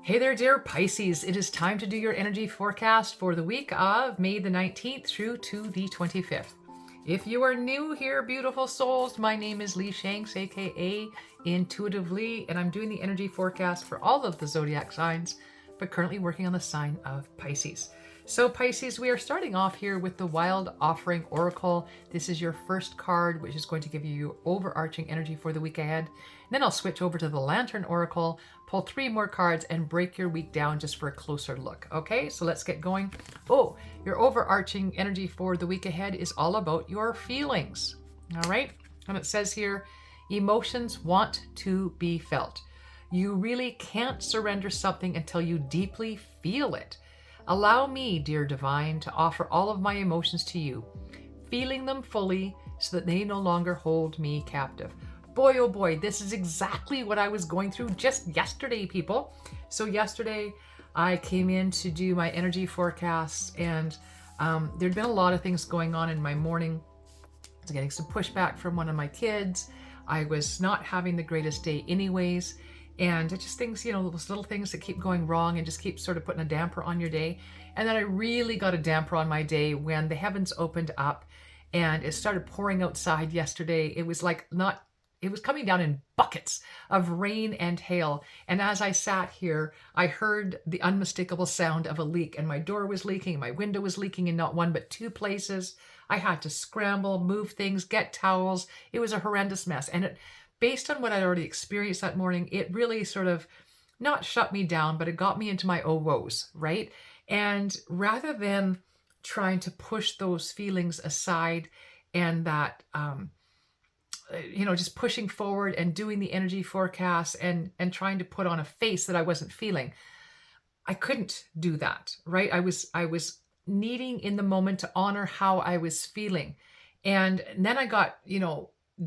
Hey there, dear Pisces. It is time to do your energy forecast for the week of May the 19th through to the 25th. If you are new here, beautiful souls, my name is Lee Shanks, aka Intuitive Lee, and I'm doing the energy forecast for all of the zodiac signs, but currently working on the sign of Pisces. So Pisces, we are starting off here with the Wild Offering Oracle. This is your first card, which is going to give you your overarching energy for the week ahead. And then I'll switch over to the Lantern Oracle, pull 3 more cards, and break your week down just for a closer look. Okay, so let's get going. Oh, your overarching energy for the week ahead is all about your feelings. All right, and it says here, emotions want to be felt. You really can't surrender something until you deeply feel it. Allow me, dear divine, to offer all of my emotions to you, feeling them fully so that they no longer hold me captive. Boy, oh boy, this is exactly what I was going through just yesterday, people. So yesterday I came in to do my energy forecasts, and there'd been a lot of things going on in my morning. I was getting some pushback from one of my kids. I was not having the greatest day anyways. And it's just things, those little things that keep going wrong and just keep sort of putting a damper on your day. And then I really got a damper on my day when the heavens opened up and it started pouring outside yesterday. It was it was coming down in buckets of rain and hail. And as I sat here, I heard the unmistakable sound of a leak, and my door was leaking, my window was leaking in not one but 2 places. I had to scramble, move things, get towels. It was a horrendous mess. And based on what I'd already experienced that morning, it really sort of not shut me down, but it got me into my oh woes, right? And rather than trying to push those feelings aside and that, just pushing forward and doing the energy forecast and trying to put on a face that I wasn't feeling, I couldn't do that, right? I was needing in the moment to honor how I was feeling. And then I got,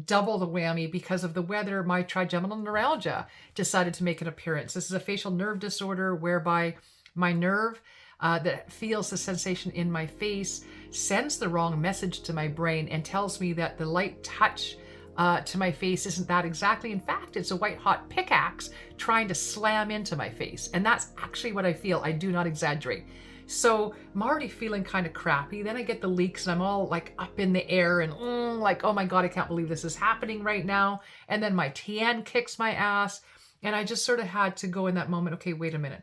double the whammy because of the weather. My trigeminal neuralgia decided to make an appearance. This is a facial nerve disorder whereby my nerve that feels the sensation in my face sends the wrong message to my brain and tells me that the light touch to my face isn't that exactly. In fact, it's a white hot pickaxe trying to slam into my face. And that's actually what I feel. I do not exaggerate. So I'm already feeling kind of crappy. Then I get the leaks and I'm all like up in the air and like, oh my God, I can't believe this is happening right now. And then my TN kicks my ass. And I just sort of had to go in that moment, okay, wait a minute.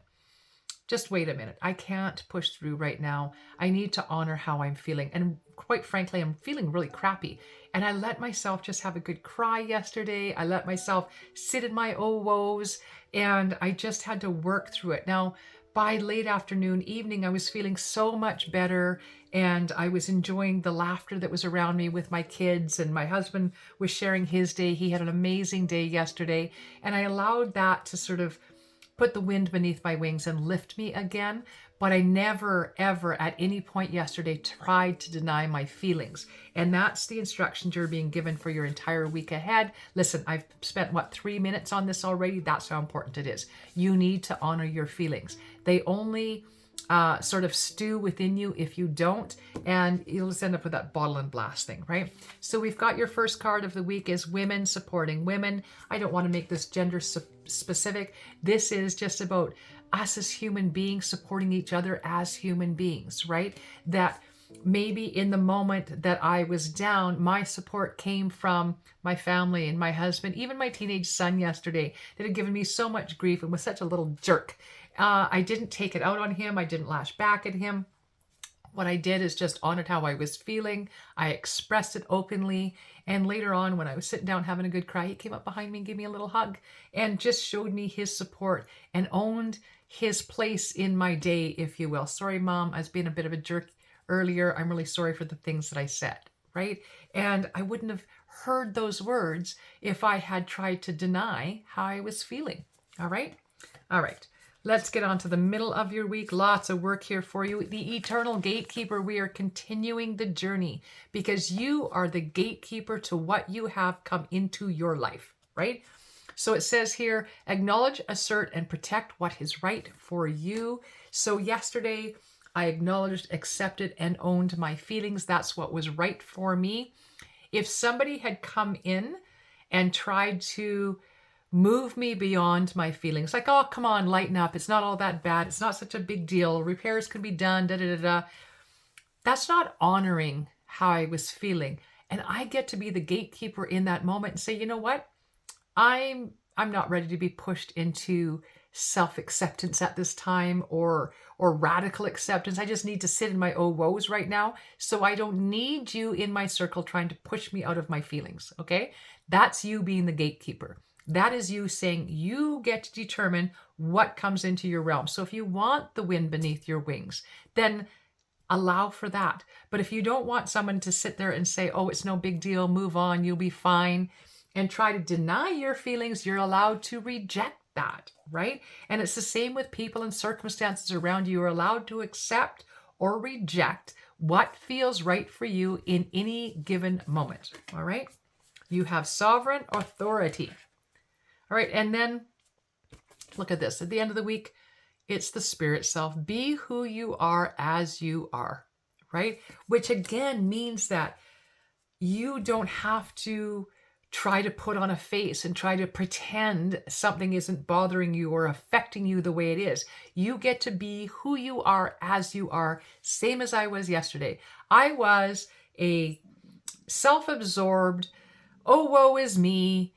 Just wait a minute. I can't push through right now. I need to honor how I'm feeling. And quite frankly, I'm feeling really crappy. And I let myself just have a good cry yesterday. I let myself sit in my oh woes, and I just had to work through it. Now, by late afternoon, evening, I was feeling so much better, and I was enjoying the laughter that was around me with my kids, and my husband was sharing his day. He had an amazing day yesterday, and I allowed that to sort of put the wind beneath my wings and lift me again. But I never, ever at any point yesterday tried to deny my feelings. And that's the instructions you're being given for your entire week ahead. Listen, I've spent, 3 minutes on this already? That's how important it is. You need to honor your feelings. They only sort of stew within you if you don't, and you'll just end up with that bottle and blast thing, right? So we've got your first card of the week is women supporting women. I don't want to make this gender specific. This is just about us as human beings supporting each other as human beings, right? That maybe in the moment that I was down, my support came from my family and my husband, even my teenage son yesterday that had given me so much grief and was such a little jerk. I didn't take it out on him. I didn't lash back at him. What I did is just honored how I was feeling. I expressed it openly. And later on, when I was sitting down having a good cry, he came up behind me and gave me a little hug and just showed me his support and owned his place in my day, if you will. Sorry, Mom, I was being a bit of a jerk earlier. I'm really sorry for the things that I said, right? And I wouldn't have heard those words if I had tried to deny how I was feeling. All right? All right. Let's get on to the middle of your week. Lots of work here for you. The eternal gatekeeper, we are continuing the journey because you are the gatekeeper to what you have come into your life, right? So it says here, acknowledge, assert, and protect what is right for you. So yesterday, I acknowledged, accepted, and owned my feelings. That's what was right for me. If somebody had come in and tried to move me beyond my feelings. Like, oh, come on, lighten up. It's not all that bad. It's not such a big deal. Repairs can be done, da da da da. That's not honoring how I was feeling. And I get to be the gatekeeper in that moment and say, you know what? I'm not ready to be pushed into self-acceptance at this time, or radical acceptance. I just need to sit in my oh woes right now. So I don't need you in my circle trying to push me out of my feelings. Okay? That's you being the gatekeeper. That is you saying you get to determine what comes into your realm. So if you want the wind beneath your wings, then allow for that. But if you don't want someone to sit there and say, oh, it's no big deal, move on, you'll be fine, and try to deny your feelings, you're allowed to reject that, right? And it's the same with people and circumstances around you. You're allowed to accept or reject what feels right for you in any given moment, all right? You have sovereign authority. All right, and then look at this. At the end of the week, it's the spirit self. Be who you are as you are, right? Which again means that you don't have to try to put on a face and try to pretend something isn't bothering you or affecting you the way it is. You get to be who you are as you are, same as I was yesterday. I was a self-absorbed, oh, woe is me.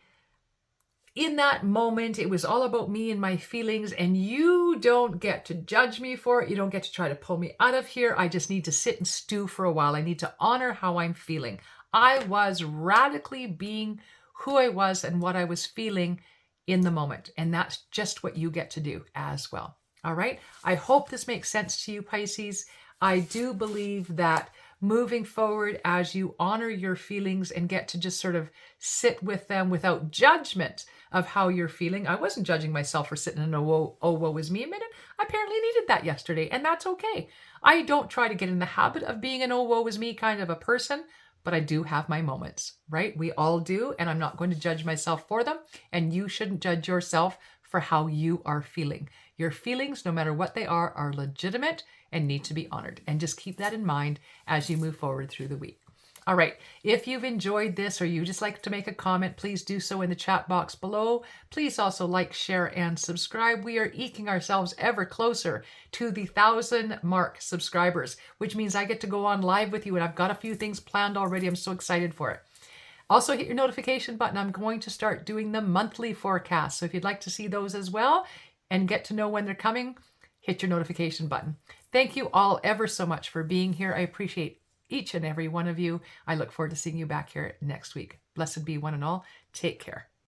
In that moment, it was all about me and my feelings, and you don't get to judge me for it. You don't get to try to pull me out of here. I just need to sit and stew for a while. I need to honor how I'm feeling. I was radically being who I was and what I was feeling in the moment. And that's just what you get to do as well. All right. I hope this makes sense to you, Pisces. I do believe that moving forward, as you honor your feelings and get to just sort of sit with them without judgment of how you're feeling. I wasn't judging myself for sitting in a woe is me a minute. I apparently needed that yesterday, and that's okay. I don't try to get in the habit of being an oh, woe is me kind of a person, but I do have my moments, right? We all do, and I'm not going to judge myself for them, and you shouldn't judge yourself for how you are feeling. Your feelings, no matter what they are legitimate and need to be honored. And just keep that in mind as you move forward through the week. All right, if you've enjoyed this or you just like to make a comment, please do so in the chat box below. Please also like, share, and subscribe. We are eking ourselves ever closer to the 1,000 mark subscribers, which means I get to go on live with you, and I've got a few things planned already. I'm so excited for it. Also, hit your notification button. I'm going to start doing the monthly forecasts. So if you'd like to see those as well and get to know when they're coming, hit your notification button. Thank you all ever so much for being here. I appreciate each and every one of you. I look forward to seeing you back here next week. Blessed be one and all. Take care.